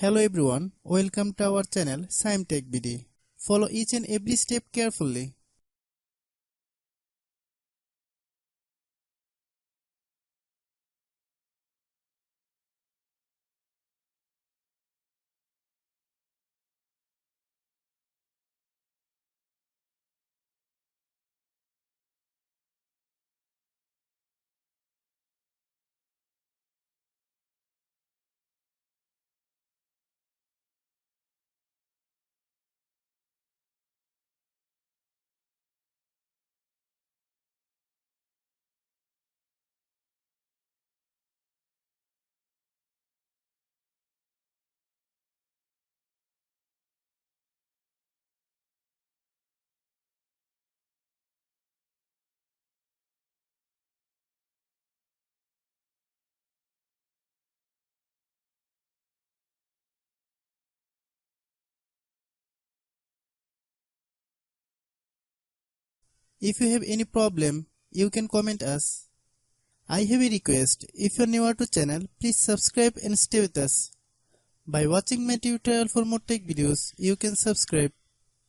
Hello everyone, welcome to our channel Shaem TechBD. Follow each and every step carefully. If you have any problem, you can comment us. I have a request, if you are new to channel, please subscribe and stay with us. By watching my tutorial for more tech videos, you can subscribe.